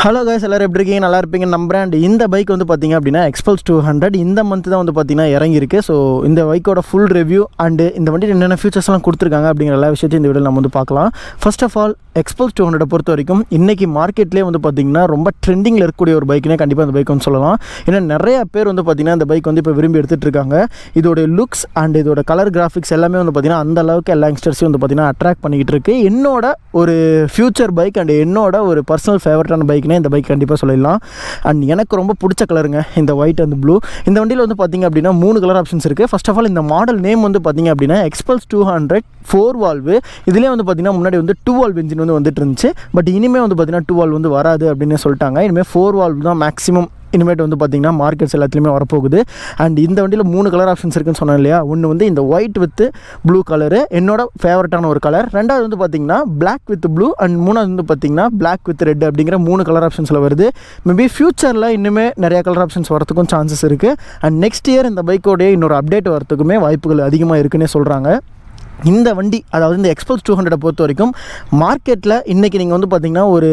Hello guys, எல்லோரும் எப்படி இருக்கீங்க? நல்லா இருப்பீங்க நம்புறேன். அண்ட் இந்த பைக் வந்து பார்த்தீங்க அப்படின்னா Xpulse 200 இந்த மந்த் தான் வந்து பார்த்தீங்கன்னா இறங்கியிருக்கு. ஸோ இந்த பைக்கோட ஃபுல் ரிவ்யூ அண்டு இந்த வண்டியில் என்னென்ன ஃபீச்சர்ஸ்லாம் கொடுத்துருக்காங்க அப்படிங்கிற எல்லா விஷயத்தையும் இந்த வீடியோவில் நம்ம வந்து பார்க்கலாம். ஃபர்ஸ்ட் ஆஃப் ஆல் Xpulse 200 பொறுத்த வரைக்கும் இன்றைக்கி மார்க்கெட்லேயே வந்து பார்த்திங்கன்னா ரொம்ப ட்ரெண்டிங்கில் இருக்கக்கூடிய ஒரு பைக்னே கண்டிப்பாக அந்த பைக் வந்து சொல்லலாம். ஏன்னா நிறைய பேர் வந்து பார்த்திங்கன்னா இந்த பைக் வந்து இப்போ விரும்பி எடுத்துகிட்டு இருக்காங்க. இதோட லுக்ஸ் அண்ட் இதோட கலர் கிராஃபிக்ஸ் எல்லாமே வந்து பார்த்திங்கன்னா அந்த அளவுக்கு எல்லா யங்ஸ்டர்ஸையும் வந்து பார்த்திங்கன்னா அட்ராக்ட் பண்ணிக்கிட்டு இருக்கு. என்னோட ஒரு ஃபியூச்சர் பைக் அண்ட் என்னோட ஒரு பர்சனல் ஃபேவரட்டான பைக்னே இந்த பைக் கண்டிப்பாக சொல்லிடலாம். அண்ட் எனக்கு ரொம்ப பிடிச்ச கலருங்க இந்த ஒயிட் அண்ட் ப்ளூ. இந்த வண்டியில் வந்து பார்த்திங்க அப்படின்னா 3 கலர் ஆப்ஷன்ஸ் இருக்குது. ஃபர்ஸ்ட் ஆஃப் ஆல் இந்த மாடல் நேம் வந்து பார்த்திங்க அப்படின்னா Xpulse 200 4 வால்வு. இதிலே வந்து பார்த்திங்கன்னா முன்னாடி வந்து 2 வால்வ் இன்ஜின் வந்து வந்துட்டு இருந்துச்சு. பட் இனிமேல் வந்து பார்த்திங்கன்னா 2 வால்வ் வந்து வராது அப்படின்னு சொல்லிட்டாங்க. இனிமேல் 4 வால்வ் தான் மேக்ஸிமம் இனிமேட்டு வந்து பார்த்திங்கன்னா மார்க்கெட்ஸ் எல்லாத்துலேயுமே வரப்போகுது. அண்ட் இந்த வண்டியில் 3 கலர் ஆப்ஷன்ஸ் இருக்குன்னு சொன்னேன் இல்லையா. ஒன்று வந்து இந்த ஒயிட் வித் ப்ளூ கலரு, என்னோட ஃபேவரட்டான ஒரு கலர். ரெண்டாவது வந்து பார்த்திங்கன்னா பிளாக் வித் ப்ளூ அண்ட் மூணாவது வந்து பார்த்திங்கன்னா பிளாக் வித் ரெட் அப்படிங்கிற 3 கலர் ஆப்ஷன்ஸில் வருது. மேபி ஃபியூச்சரில் இன்னுமே நிறையா கலர் ஆப்ஷன்ஸ் வரத்துக்கும் சான்சஸ் இருக்குது. அண்ட் நெக்ஸ்ட் இயர் இந்த பைக்கோடைய இன்னொரு அப்டேட் வரத்துக்குமே வாய்ப்புகள் அதிகமாக இருக்குன்னே சொல்கிறாங்க. இந்த வண்டி அதாவது இந்த Xpulse 200 பொறுத்த வரைக்கும் மார்க்கெட்டில் இன்றைக்கி நீங்கள் வந்து பார்த்திங்கன்னா ஒரு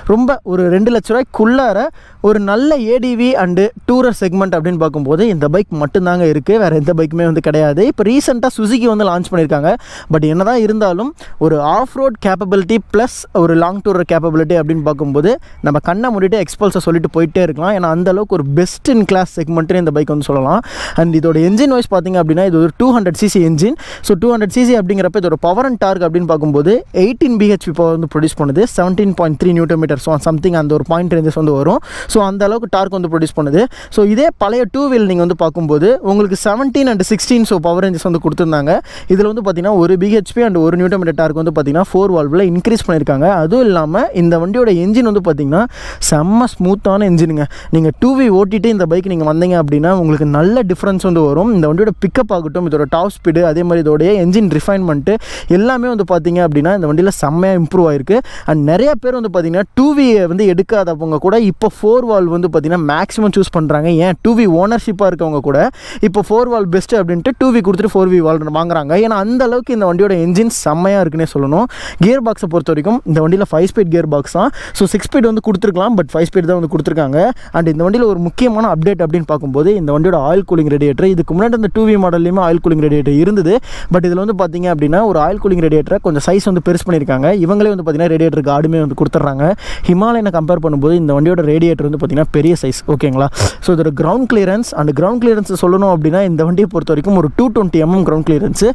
2 லட்ச ரூபாய்க்குள்ளார ஒரு நல்ல ஏடிவி அண்டு டூரர் செக்மெண்ட் அப்படின்னு பார்க்கும்போது இந்த பைக் மட்டும்தாங்க இருக்குது. வேறு எந்த பைக்குமே வந்து கிடையாது. இப்போ ரீசெண்டாக சுசுகி வந்து லான்ச் பண்ணியிருக்காங்க. பட் என்ன தான் இருந்தாலும் ஒரு ஆஃப் ரோட் கேப்பபிலிட்டி ப்ளஸ் ஒரு லாங் டூரர் கேப்பபிலிட்டி அப்படின்னு பார்க்கும்போது நம்ம கண்ணை மூடிட்டு Xpulse சொல்லிட்டு போயிட்டே இருக்கலாம். ஏன்னா அந்தளவுக்கு ஒரு பெஸ்ட் இன் கிளாஸ் செக்மெண்ட்டுன்னு இந்த பைக் வந்து சொல்லலாம். அண்ட் இதோட என்ஜின் வைஸ் பார்த்திங்க அப்படின்னா இது ஒரு 200cc என்ஜின். ஸோ 200cc அப்படிங்கிறப்ப இதோட பவர் அண்ட் டார்க் அப்படின்னு பார்க்கும்போது 18 bhp பவர் வந்து ப்ரொடியூஸ் பண்ணுது. 17.3 Nm ஸோ சம்திங் அந்த ஒரு பாயிண்ட் ரேஞ்சஸ் வந்து வரும். ஸோ அந்த அளவுக்கு டார்க் வந்து ப்ரொடியூஸ் பண்ணுது. ஸோ இதே பழைய 2 வீல் நீங்கள் வந்து பார்க்கும்போது உங்களுக்கு 17 and 16 ஸோ பவர் ரேஞ்சஸ் வந்து கொடுத்துருந்தாங்க. இதில் வந்து பார்த்தீங்கன்னா 1 bhp அண்ட் 1 Nm டார்க் வந்து பார்த்தீங்கன்னா 4 வால்வில் இன்க்ரீஸ் பண்ணியிருக்காங்க. அதுவும் இல்லாமல் இந்த வண்டியோட என்ஜின் வந்து பார்த்தீங்கன்னா செம்ம ஸ்மூத்தான என்ஜினுங்க. நீங்கள் 2V ஓட்டிட்டு இந்த பைக் நீங்கள் வந்தீங்க அப்படின்னா உங்களுக்கு நல்ல டிஃப்ரென்ஸ் வந்து வரும். இந்த வண்டியோட பிக்கப் ஆகட்டும், இதோட டாப் ஸ்பீடு, அதே மாதிரி இதோடைய என்ஜின் ரிஃபைன்மெண்ட்டு எல்லாமே வந்து பார்த்திங்க அப்படின்னா இந்த வண்டியில் செம்மையாக இம்ப்ரூவ் ஆயிருக்கு. அண்ட் நிறைய பேர் வந்து பார்த்திங்கன்னா 2V வந்து எடுக்காதவங்க கூட இப்போ 4 வால்வ் வந்து பார்த்திங்கன்னா மேக்ஸிமம் சூஸ் பண்ணுறாங்க. ஏன் 2V ஓனர்ஷிப்பாக இருக்கவங்க கூட இப்போ 4 வால்வ் பெஸ்ட்டு அப்படின்ட்டு 2V கொடுத்துட்டு 4V வால்வ் வாங்குறாங்க. ஏன்னா அந்த அளவுக்கு இந்த வண்டியோட என்ஜின் செம்மையாக இருக்குன்னே சொல்லணும். கியர் பாக்ஸை பொறுத்த வரைக்கும் இந்த வண்டியில் 5 ஸ்பீட் கியர் பாக்ஸ் தான். ஸோ 6 ஸ்பீட் வந்து கொடுத்துருக்கலாம், பட் 5 ஸ்பீட் தான் வந்து கொடுத்துருக்காங்க. அண்ட் இந்த வண்டியில் ஒரு முக்கியமான அப்டேட் அப்படின்னு பார்க்கும்போது இந்த வண்டியோட ஆயில் கூலிங் ரேடியேட்டர், இதுக்கு முன்னாடி இந்த 2V மாடல்லையுமே ஆயில் கூலிங் ரேடியேட்டர் இருந்தது. பட் இதில் வந்து பார்த்திங்க அப்படின்னா ஒரு ஆயில் கூலிங் ரேடியேட்டரை கொஞ்சம் சைஸ் வந்து பெருசு பண்ணியிருக்காங்க. இவங்களே வந்து பார்த்திங்கன்னா ரேடியேட்டர் கார்டுமே வந்து கொடுத்துட்றாங்க. ஹிமாலயனை கம்பேர் பண்ணும்போது இந்த வண்டியோட ரேடியேட்டர் வந்து பார்த்திங்கன்னா பெரிய சைஸ், ஓகேங்களா. ஸோ இதோட ground clearance and ground clearance சொல்லணும் அப்படின்னா இந்த வண்டியை பொறுத்த வரைக்கும் ஒரு 220 mm கிரவுண்ட் கிளியரன்ஸு.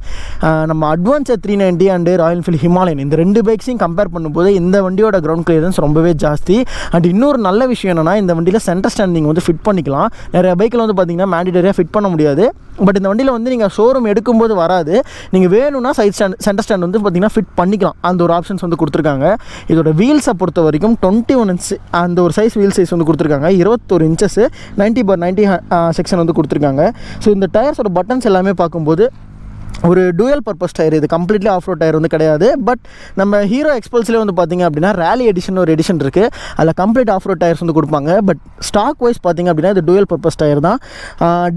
நம்ம அட்வான்ஸர் 390 அண்ட் ராயல் என்ஃபீல்டு ஹிமாலயன் இந்த 2 பைக்ஸையும் கம்பேர் பண்ணும்போது இந்த வண்டியோட கிரவுண்ட் கிளியரன்ஸ் ரொம்பவே ஜாஸ்தி. அண்ட் இன்னொரு நல்ல விஷயம் என்னென்னா இந்த வண்டியில் சென்டர் ஸ்டாண்ட் நீங்கள் வந்து ஃபிட் பண்ணிக்கலாம். நிறைய பைக்கில் வந்து பார்த்திங்கன்னா மேண்டிடரியாக ஃபிட் பண்ண முடியாது. பட் இந்த வண்டியில் வந்து நீங்கள் ஷோரூம் எடுக்கும்போது வராது. நீங்கள் வேணும்னா சைட் ஸ்டாண்ட் சென்டர் ஸ்டாண்ட் வந்து பார்த்திங்கன்னா ஃபிட் பண்ணிக்கலாம். அந்த ஒரு ஆப்ஷன்ஸ் வந்து கொடுத்துருக்காங்க. இதோட வீல்ஸை பொறுத்த வரைக்கும் 21 inch அந்த ஒரு சைஸ் வீல் சைஸ் வந்து கொடுத்துருக்காங்க. 21 inches 90/90 செக்ஷன் வந்து கொடுத்துருக்காங்க. ஸோ இந்த டயர்ஸோட பட்டன்ஸ் எல்லாமே பார்க்கும்போது ஒரு டூயல் பர்பஸ் டயர். இது கம்ப்ளீட்லி ஆஃப் ரோட் டயர் வந்து கிடையாது. பட் நம்ம ஹீரோ எக்ஸ்பல்ஸ்லேயே வந்து பார்த்திங்க அப்படின்னா ரேலி எடிஷன் ஒரு எடிஷன் இருக்குது. அதில் கம்ப்ளீட் ஆஃப் ரோட் டயர்ஸ் வந்து கொடுப்பாங்க. பட் ஸ்டாக் வைஸ் பார்த்திங்க அப்படின்னா இது டூயல் பர்பஸ் டயர் தான்.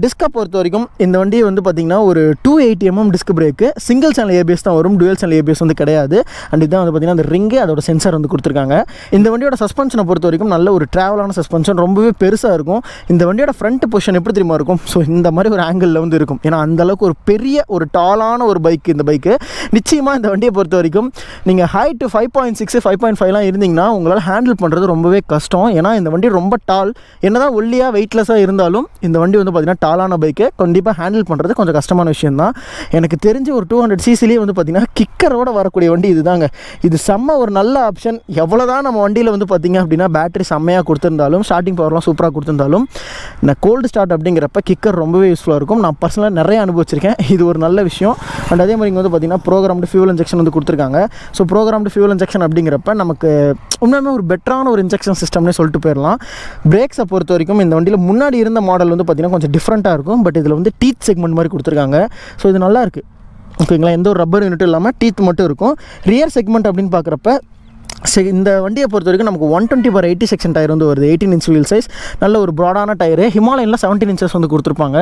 டிஸ்கை பொறுத்த வரைக்கும் இந்த வண்டி வந்து பார்த்திங்கன்னா ஒரு 280 mm disc brake, single channel ABS தான் வரும், டூயல் சேனல் ஏபிஎஸ் வந்து கிடையாது. அண்ட் இதுதான் வந்து பார்த்திங்கன்னா அந்த ரிங்கு, அதோட சென்சார் வந்து கொடுத்துருக்காங்க. இந்த வண்டியோட சஸ்பென்ஷனை பொறுத்த வரைக்கும் நல்ல ஒரு ட்ராவலான சஸ்பென்ஷன், ரொம்பவே பெருசாக இருக்கும். இந்த வண்டியோட ஃப்ரண்ட் பொசிஷன் எப்படி தெரியுமா இருக்கும்? ஸோ இந்த மாதிரி ஒரு ஆங்கிளில் வந்து இருக்கும். ஏன்னா அந்தளவுக்கு ஒரு பெரிய ஒரு டாலான ஒரு பைக் இந்த பைக்கு. நிச்சயமாக இந்த வண்டியை பொறுத்த வரைக்கும் நீங்கள் ஹைட்டு 5.6 5.5லாம் இருந்தீங்கன்னா உங்களால் ஹேண்டில் பண்ணுறது ரொம்பவே கஷ்டம். ஏன்னா இந்த வண்டி ரொம்ப டால். என்னதான் ஒல்லியாக வெயிட்லெஸ்ஸாக இருந்தாலும் இந்த வண்டி வந்து பார்த்திங்கன்னா டாலான பைக்கு, கண்டிப்பாக ஹேண்டில் பண்ணுறது கொஞ்சம் கஷ்டமான விஷயம் தான். எனக்கு தெரிஞ்சு ஒரு 200cc வந்து பார்த்திங்கன்னா கிக்கரோட வரக்கூடிய வண்டி இதுதாங்க. இது செம்ம ஒரு நல்ல ஆப்ஷன். எவ்வளோதான் நம்ம வண்டியில் வந்து பார்த்திங்க அப்படின்னா பேட்டரி செம்மையாக கொடுத்துருந்தாலும், ஸ்டார்டிங் பவர்லாம் சூப்பராக கொடுத்துருந்தாலும், நான் கோல்டு ஸ்டார்ட் அப்படிங்கிறப்ப கிக்கர் ரொம்பவே யூஸ்ஃபுல்லாக இருக்கும். நான் பர்சனலாக நிறைய அனுபவிச்சிருக்கேன். இது ஒரு நல்ல விஷயம். அண்ட் அதே மாதிரி இங்கே வந்து பார்த்திங்கன்னா ப்ரோக்ராம்டு ஃபியூல் இன்ஜெக்ஷன் வந்து கொடுத்துருக்காங்க. ஸோ ப்ரோக்ராம்டு ஃபியூல் இன்ஜெக்ஷன் அப்படிங்கிறப்ப நமக்கு உண்மையுமே ஒரு பெட்டரான ஒரு இன்ஜெக்ஷன் சிஸ்டம்னே சொல்லிட்டு போயிடலாம். பிரேக்ஸை பொறுத்த வரைக்கும் இந்த வண்டியில் முன்னாடி இருந்த மாடல் வந்து பார்த்திங்கன்னா கொஞ்சம் டிஃப்ரெண்ட்டாக இருக்கும். பட் இதில் வந்து டீத் செக்மெண்ட் மாதிரி கொடுத்துருக்காங்க. ஸோ இது நல்லா இருக்குது, ஓகேங்களா. எந்த ஒரு ரப்பர் யூனிட்டும் இல்லாமல் டீத் மட்டும் இருக்கும். ரியர் செக்மெண்ட் அப்படின்னு பார்க்குறப்ப இந்த வண்டியை பொறுத்த வரைக்கும் நமக்கு 120/80 செக்ஷன் டயர் வந்து வருது. 18 inch வீல் சைஸ், நல்ல ஒரு ப்ராடான டயரு. ஹிமாலயனில் 17 inches வந்து கொடுத்துருப்பாங்க.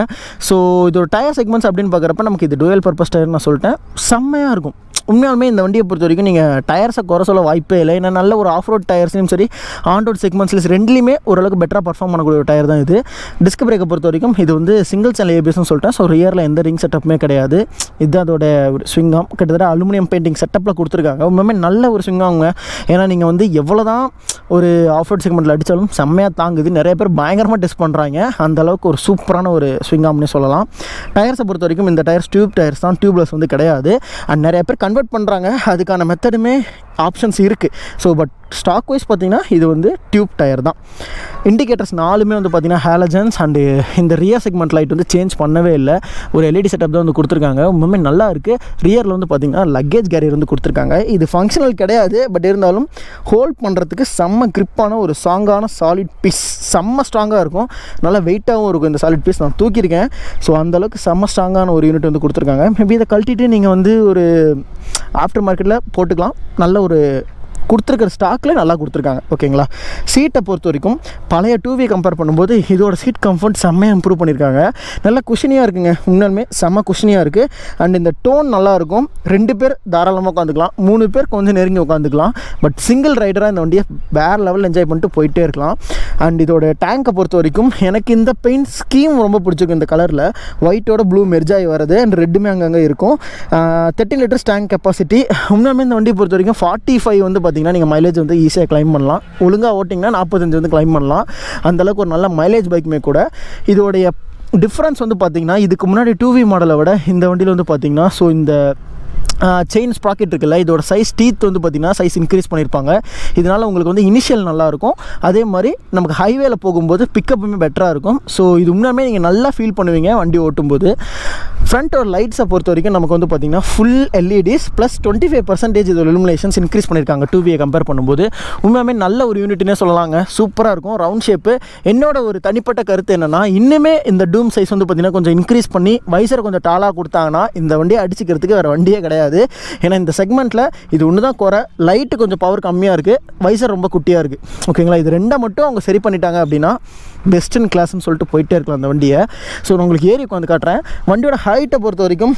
ஸோ இதோட டயர் செக்மெண்ட்ஸ் அப்படின்னு பார்க்குறப்ப நமக்கு இது டூயல் பர்பஸ் டயர் நான் சொல்லிட்டேன், செம்மையாக இருக்கும். உண்மையாலுமே இந்த வண்டியை பொறுத்த வரைக்கும் நீங்கள் டயர்ஸை குறை சொல்ல வாய்ப்பே இல்லை. ஏன்னா நல்ல ஒரு ஆஃப் ரோட் டயர்ஸ்லையும் சரி ஆன் ரோட் செக்மெண்ட்ஸ்லையும் ரெண்டுலேயுமே ஓரளவுக்கு பெட்டராக பர்ஃபார்ம் பண்ணக்கூடிய ஒரு டயர் தான் இது. டிஸ்க் பிரேக்கை பொறுத்த வரைக்கும் இது வந்து சிங்கிள் சேனல் ஏபிஎஸ்னு சொல்லிட்டேன். ஸோ ரியரில் எந்த ரிங் செட்டப்புமே கிடையாது. இது அதோட ஒரு ஸ்விங்காம் கிட்டத்தட்ட அலுமினியம் பெயிண்டிங் செட்டப்பில் கொடுத்துருக்காங்க. உண்மையுமே நல்ல ஒரு ஸ்விங்காங்க. ஏன்னா நீங்கள் வந்து எவ்வளோ தான் ஒரு ஆஃப் ரோட் செக்மெண்ட்டில் அடித்தாலும் செம்மையாக தாங்குது. நிறைய பேர் பயங்கரமாக டெஸ்ட் பண்ணுறாங்க. அந்தளவுக்கு ஒரு சூப்பரான ஒரு ஸ்விங்காம்னே சொல்லலாம். டயர்ஸை பொறுத்த வரைக்கும் இந்த டயர்ஸ் டியூப் டயர்ஸ் தான், டியூப்லெஸ் வந்து கிடையாது. அண்ட் நிறைய பேர் கன்வெர்ட் பண்ணுறாங்க. அதுக்கான மெத்தடுமே ஆப்ஷன்ஸ் இருக்குது. ஸோ பட் ஸ்டாக் வைஸ் பார்த்திங்கன்னா இது வந்து டியூப் டயர் தான். இண்டிகேட்டர்ஸ் 4மே வந்து பார்த்திங்கன்னா ஹேலஜன்ஸ். அண்டு இந்த ரியர் செக்மெண்ட் லைட் வந்து சேஞ்ச் பண்ணவே இல்லை. ஒரு எல்இடி செட்டப் தான் வந்து கொடுத்துருக்காங்க. உண்மையுமே நல்லா இருக்குது. ரியரில் வந்து பார்த்திங்கன்னா லக்கேஜ் கேரியர் வந்து கொடுத்துருக்காங்க. இது ஃபங்க்ஷனல் கிடையாது, பட் இருந்தாலும் ஹோல்ட் பண்ணுறதுக்கு செம்ம கிரிப்பான ஒரு ஸ்ட்ராங்கான சாலிட் பீஸ். செம்ம ஸ்ட்ராங்காக இருக்கும், நல்லா வெயிட்டாகவும் இருக்கும். இந்த சாலிட் பீஸ் நான் தூக்கியிருக்கேன். ஸோ அந்தளவுக்கு செம்ம ஸ்ட்ராங்கான ஒரு யூனிட் வந்து கொடுத்துருக்காங்க. மேபி இதை கழட்டிட்டு நீங்கள் வந்து ஒரு ஆஃப்டர் மார்க்கெட்டில் போட்டுக்கலாம். நல்ல ஒரு கொடுத்துருக்கிற ஸ்டாக்கில் நல்லா கொடுத்துருக்காங்க. ஓகேங்களா. சீட்டை பொறுத்த வரைக்கும் பழைய 2V கம்பேர் பண்ணும்போது இதோட சீட் கம்ஃபர்ட் செம்மையாக இம்ப்ரூவ் பண்ணியிருக்காங்க. நல்லா குஷனியாக இருக்குங்க. உண்மையுமே செம்ம குஷனியாக இருக்குது. அண்ட் இந்த டோன் நல்லாயிருக்கும். 2 பேர் தாராளமாக உட்காந்துக்கலாம், 3 பேர் கொஞ்சம் நெருங்கி உட்காந்துக்கலாம். பட் சிங்கிள் ரைடராக இந்த வண்டியை வேறு லெவலில் என்ஜாய் பண்ணிட்டு போயிட்டே இருக்கலாம். அண்ட் இதோட டேங்கை பொறுத்த வரைக்கும் எனக்கு இந்த பெயிண்ட் ஸ்கீம் ரொம்ப பிடிச்சிருக்கு. இந்த கலரில் ஒயிட்டோட ப்ளூ மெர்ஜாகி வருது. அண்ட் ரெட்டுமே அங்கங்கே இருக்கும். 13 லிட்டர்ஸ் டேங்க் கெப்பாசிட்டி. உண்மையுமே இந்த வண்டியை பொறுத்த வரைக்கும் 45 வந்து பார்த்திங்கன்னா நீங்கள் மைலேஜ் வந்து ஈஸியாக கிளைம் பண்ணலாம். ஒழுங்காக ஓட்டிங்கன்னா 45 வந்து கிளைம் பண்ணலாம். அந்தளவுக்கு ஒரு நல்ல மைலேஜ் பைக்குமே கூட. இதோடைய டிஃப்ரென்ஸ் வந்து பார்த்திங்கன்னா இதுக்கு முன்னாடி 2V மாடலை விட இந்த வண்டியில் வந்து பார்த்திங்கன்னா ஸோ இந்த செயின் ஸ்ப்ராக்கெட் இருக்குல்ல, இதோட சைஸ் டீத் வந்து பார்த்திங்கன்னா சைஸ் இன்க்ரீஸ் பண்ணியிருப்பாங்க. இதனால் உங்களுக்கு வந்து இனிஷியல் நல்லாயிருக்கும். அதே மாதிரி நமக்கு ஹைவேல போகும்போது பிக்கப்புமே பெட்டராக இருக்கும். ஸோ இது உண்மையுமே நீங்கள் நல்லா ஃபீல் பண்ணுவீங்க வண்டி ஓட்டும்போது. ஃப்ரண்ட் ஒரு லைட்ஸை பொறுத்த வரைக்கும் நமக்கு வந்து பார்த்திங்கன்னா ஃபுல் எல்இடிஸ் ப்ளஸ் 25% இதோட இலுமினேஷன்ஸ் இன்க்ரீஸ் பண்ணியிருக்காங்க 2V கம்பேர் பண்ணும்போது. உண்மையுமே நல்ல ஒரு யூனிட்னே சொல்லலாங்க. சூப்பராக இருக்கும். Round shape. என்னோட ஒரு தனிப்பட்ட கருத்து என்னென்னா, இன்னுமே இந்த டூம் சைஸ் வந்து பார்த்திங்கன்னா கொஞ்சம் இன்க்ரீஸ் பண்ணி வைசரை கொஞ்சம் டாலாக கொடுத்தாங்கன்னா இந்த வண்டியை அடிச்சுக்கிறதுக்கு வேறு வண்டியே கிடையாது. ஏன்னா இந்த செக்மெண்ட்டில் இது ஒன்று தான் குறை. லைட்டு கொஞ்சம் பவர் கம்மியாக இருக்குது, வைசர் ரொம்ப குட்டியாக இருக்குது. ஓகேங்களா. இது 2 மட்டும் அவங்க சரி பண்ணிட்டாங்க அப்படின்னா பெஸ்ட் இன் கிளாஸ்ன்னு சொல்லிட்டு போயிட்டே இருக்கலாம் அந்த வண்டியை. ஸோ நான் உங்களுக்கு ஏறி உட்காந்து காட்டுறேன். வண்டியோட ஹைட்டை பொறுத்த வரைக்கும்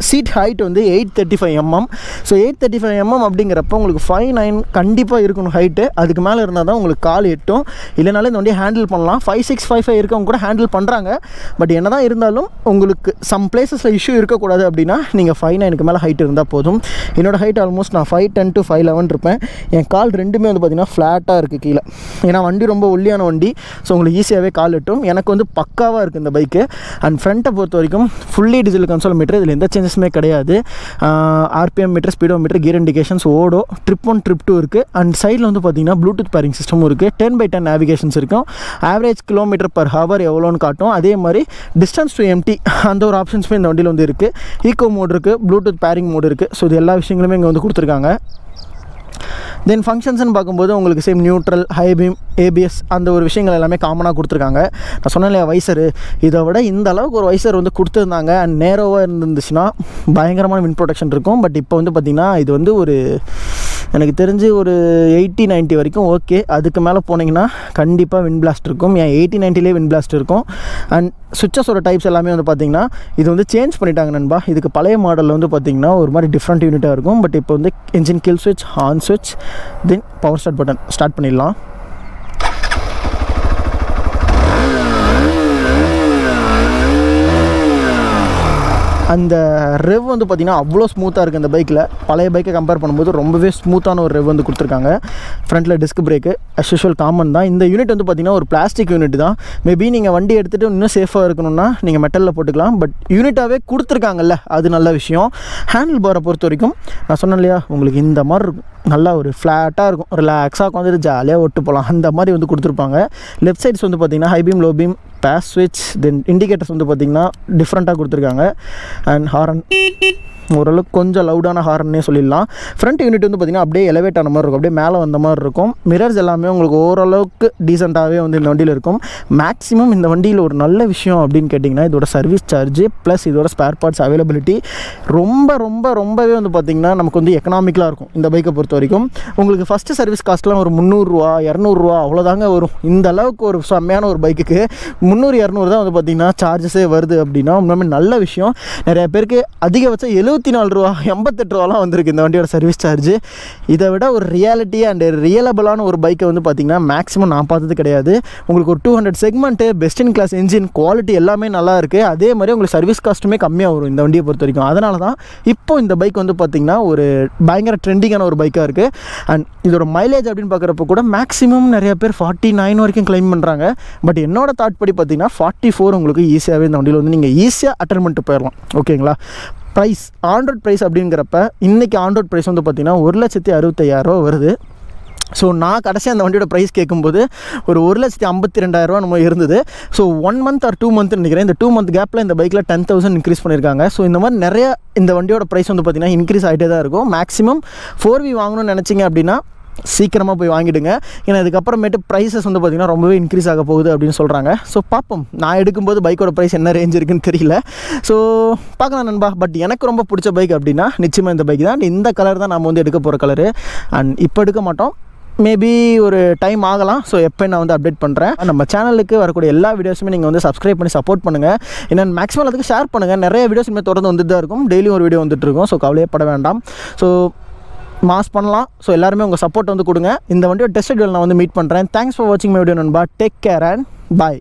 சீட் ஹைட் வந்து 835 mm. ஸோ 835 mm அப்படிங்கிறப்ப உங்களுக்கு 5'9" கண்டிப்பாக இருக்கணும் ஹைட்டு. அதுக்கு மேலே இருந்தால் தான் உங்களுக்கு கால் எட்டும். இல்லைனாலும் இந்த வண்டியை ஹேண்டில் பண்ணலாம். 5'6", 5'5" இருக்கவங்க கூட ஹேண்டில் பண்ணுறாங்க. பட் என்ன தான் இருந்தாலும் உங்களுக்கு சம் பிளேஸஸில் இஷ்யூ இருக்கக்கூடாது அப்படின்னா நீங்கள் 5'9" மேலே ஹைட் இருந்தால் போதும். என்னோடய ஹைட் ஆல்மோஸ்ட் நான் 5'10" to 5'11" இருப்பேன். என் கால் ரெண்டுமே வந்து பார்த்திங்கன்னா ஃப்ளாட்டாக இருக்குது கீழே. ஏன்னா வண்டி ரொம்ப ஒல்லியான வண்டி. ஸோ உங்களுக்கு ஈஸியாகவே கால் எட்டும். எனக்கு வந்து பக்காவாக இருக்குது இந்த பைக்கு. அண்ட் ஃப்ரண்ட்டை பொறுத்த வரைக்கும் ஃபுல்லி டிஜிட்டல் கன்சோல் மீட்டர். இதில் எந்த சேஞ்சஸுமே கிடையாது. RPM meter, speedometer, gear indications, odo, trip 1 trip 2 இருக்குது. அண்ட் சைடில் வந்து பார்த்திங்கன்னா ப்ளூடூத் பேரிங் சிஸ்டமும் இருக்குது. 10/10 நேவிகேஷன்ஸ் இருக்கும். ஆவரேஜ் கிலோமீட்டர் பர் ஹவர் எவ்வளோன்னு காட்டும். அதே மாதிரி டிஸ்டன்ஸ் டு எம்டி அந்த ஒரு ஆப்ஷன்ஸுமே இந்த வண்டியில் வந்து இருக்குது. ஈகோ மோட் இருக்குது, ப்ளூடூத் பேரிங் மோடு இருக்குது. ஸோ இது எல்லா விஷயங்களுமே இங்கே வந்து கொடுத்துருக்காங்க. தென் ஃபங்க்ஷன்ஸ்னு பார்க்கும்போது உங்களுக்கு same neutral, high beam, ABS அந்த ஒரு விஷயங்கள் எல்லாமே காமனாக கொடுத்துருக்காங்க. நான் சொன்னேன் இல்லையா வைசரு, இதை விட இந்த அளவுக்கு ஒரு வைசர் வந்து கொடுத்துருந்தாங்க. அண்ட் நேரோவாக இருந்துச்சுன்னா பயங்கரமான வின் ப்ரொடெக்ஷன் இருக்கும். பட் இப்போ வந்து பார்த்திங்கன்னா இது வந்து ஒரு எனக்கு தெரிஞ்சு ஒரு 80-90 வரைக்கும் ஓகே. அதுக்கு மேலே போனீங்கன்னா கண்டிப்பாக வின் பிளாஸ்ட் இருக்கும். ஏன் 80-90லே வின் பிளாஸ்ட் இருக்கும். அண்ட் சுவிட்சஸோட டைப்ஸ் எல்லாமே வந்து பார்த்திங்கன்னா இது வந்து சேஞ்ச் பண்ணிட்டாங்க நண்பா. இதுக்கு பழைய மாடலில் வந்து பார்த்திங்கன்னா ஒரு மாதிரி டிஃப்ரெண்ட் யூனிட்டாக இருக்கும். பட் இப்போ வந்து என்ஜின் கில் ஸ்விட்ச், ஆன் ஸ்விட்ச், தென் பவர் ஸ்டார்ட் பட்டன். ஸ்டார்ட் பண்ணிடலாம். அந்த ரெவ் வந்து பார்த்திங்கன்னா அவ்வளோ ஸ்மூத்தாக இருக்குது இந்த பைக்கில். பழைய பைக்கை கம்பேர் பண்ணும்போது ரொம்பவே ஸ்மூத்தான ஒரு ரெவ் வந்து கொடுத்துருக்காங்க. ஃப்ரண்ட்டில் disc brake as usual common தான். இந்த யூனிட் வந்து பார்த்திங்கன்னா ஒரு பிளாஸ்டிக் யூனிட் தான். மேபி நீங்கள் வண்டி எடுத்துகிட்டு இன்னும் சேஃபாக இருக்கணும்னா நீங்கள் மெட்டலில் போட்டுக்கலாம். பட் யூனிட்டாகவே கொடுத்துருக்காங்கல்ல, அது நல்ல விஷயம். ஹேண்டில் பாரை பொறுத்த வரைக்கும் நான் சொன்னேன் இல்லையா, உங்களுக்கு இந்த மாதிரி இருக்கும். நல்லா ஒரு ஃப்ளாட்டாக இருக்கும். ரிலாக்ஸாக உட்காந்துட்டு ஜாலியாக ஓட்டு போகலாம். அந்த மாதிரி வந்து கொடுத்துருப்பாங்க. லெஃப்ட் சைட்ஸ் வந்து பார்த்திங்கன்னா high beam, low beam, pass ஸ்விட்ச், தென் இண்டிகேட்டர்ஸ் வந்து பார்த்திங்கன்னா டிஃப்ரெண்ட்டாக கொடுத்துருக்காங்க. அண்ட் ஹாரன் ஓரளவுக்கு கொஞ்சம் லவுடான ஹாரன்னே சொல்லிடலாம். ஃப்ரண்ட் யூனிட் வந்து பார்த்திங்கன்னா அப்படியே எலவேட் ஆன மாதிரி இருக்கும், அப்படியே மேலே வந்த மாதிரி இருக்கும். மிரர்ஸ் எல்லாமே உங்களுக்கு ஓரளவுக்கு டீசெண்டாகவே வந்து இந்த வண்டியில் இருக்கும். மேக்ஸிமம் இந்த வண்டியில் ஒரு நல்ல விஷயம் அப்படின்னு கேட்டிங்கன்னா இதோட சர்வீஸ் சார்ஜ் ப்ளஸ் இதோட ஸ்பேர் பார்ட்ஸ் அவைலபிலிட்டி ரொம்பவே வந்து பார்த்திங்கன்னா நமக்கு வந்து எக்கனாமிக்கலாக இருக்கும் இந்த பைக்கை பொறுத்த வரைக்கும். உங்களுக்கு ஃபஸ்ட்டு சர்வீஸ் காஸ்ட்லாம் ஒரு 300 200 அவ்வளோதாங்க வரும். இந்த அளவுக்கு ஒரு செம்மையான ஒரு பைக்குக்கு 300-200 தான் வந்து பார்த்திங்கன்னா சார்ஜஸே வருது அப்படின்னா உண்மையுமே நல்ல விஷயம். நிறைய பேருக்கு அதிகபட்சம் 70 ₹74 ₹88 வந்திருக்கு இந்த வண்டியோட சர்வீஸ் சார்ஜ். இதை விட ஒரு ரியாலிட்டி அண்ட் ரியலபிளான ஒரு பைக்கை வந்து பார்த்திங்கன்னா மேக்ஸிமம் நான் பார்த்தது கிடையாது. உங்களுக்கு ஒரு 200 segment, best in class engine, quality எல்லாமே நல்லா இருக்குது. அதே மாதிரி உங்களுக்கு சர்வீஸ் காஸ்ட்டுமே கம்மியாக வரும் இந்த வண்டியை பொறுத்த வரைக்கும். அதனால தான் இப்போ இந்த பைக் வந்து பார்த்திங்கன்னா ஒரு பயங்கர ட்ரெண்டிங்கான ஒரு பைக்காக இருக்குது. அண்ட் இதோட மைலேஜ் அப்படின்னு பார்க்குறப்ப கூட மேக்ஸிமம் நிறைய பேர் 49 வரைக்கும் கிளைம் பண்ணுறாங்க. பட் என்னோட தாட் படி பார்த்திங்கன்னா 44 உங்களுக்கு ஈஸியாகவே இந்த வண்டியில் வந்து நீங்கள் ஈஸியாக அட்டன் பண்ணிட்டு போயிடலாம். ஓகேங்களா? ப்ரைஸ் ஆன்ரோட் ப்ரைஸ் அப்படிங்கிறப்ப இன்றைக்கி ஆன்ரோட் ப்ரைஸ் வந்து பார்த்திங்கன்னா ₹1,65,000 வருது. ஸோ நான் கடைசியாக அந்த வண்டியோட ப்ரைஸ் கேட்கும்போது ஒரு ₹1,52,000 நம்ம இருந்தது. ஸோ 1 மந்த் ஆர் 2 மந்த் நினைக்கிறேன். இந்த 2 மந்த் கேப்பில் இந்த பைக்கில் 10,000 இன்க்ரீஸ் பண்ணியிருக்காங்க. ஸோ இந்த மாதிரி நிறைய இந்த வண்டியோட ப்ரைஸ் வந்து பார்த்திங்கன்னா இன்க்ரீஸ் ஆகிட்டே தான் இருக்கும். மேக்ஸிமம் 4V வாங்கணும்னு நினச்சிங்க அப்படின்னா சீக்கிரமாக போய் வாங்கிடுங்க. ஏன்னா இதுக்கப்புறமேட்டு ப்ரைஸஸ் வந்து பார்த்திங்கன்னா ரொம்பவே இன்க்ரீஸ் ஆக போகுது அப்படின்னு சொல்கிறாங்க. ஸோ பார்ப்போம், நான் எடுக்கும்போது பைக்கோட ப்ரைஸ் என்ன ரேஞ்ச் இருக்குன்னு தெரியல. ஸோ பார்க்கலாம் நண்பா. பட் எனக்கு ரொம்ப பிடிச்ச பைக் அப்படின்னா நிச்சயமாக இந்த பைக் தான். இந்த கலர் தான் நம்ம வந்து எடுக்க போகிற கலரு. அண்ட் இப்போ எடுக்க மாட்டோம், மேபி ஒரு டைம் ஆகலாம். ஸோ எப்போ நான் வந்து அப்டேட் பண்ணுறேன். நம்ம சேனலுக்கு வரக்கூடிய எல்லா வீடியோஸுமே நீங்கள் வந்து சப்ஸ்கிரைப் பண்ணி சப்போர்ட் பண்ணுங்கள். ஏன்னா மேக்ஸிமம் அதுக்கு ஷேர் பண்ணுங்கள். நிறைய வீடியோஸ் இனிமேல் தொடர்ந்து வந்துட்டு தான் இருக்கும். டெய்லியும் ஒரு வீடியோ வந்துட்டு இருக்கும். ஸோ கவலையே பட வேண்டாம். ஸோ மாஸ் பண்ணலாம். ஸோ எல்லாருமே உங்கள் சப்போர்ட் வந்து கொடுங்க. இந்த வண்டியோட டெஸ்ட் வீடியோவில் நான் வந்து மீட் பண்ணுறேன். தேங்க்ஸ் ஃபார் வாட்சிங் மை வீடியோ நண்பா. Take care and bye.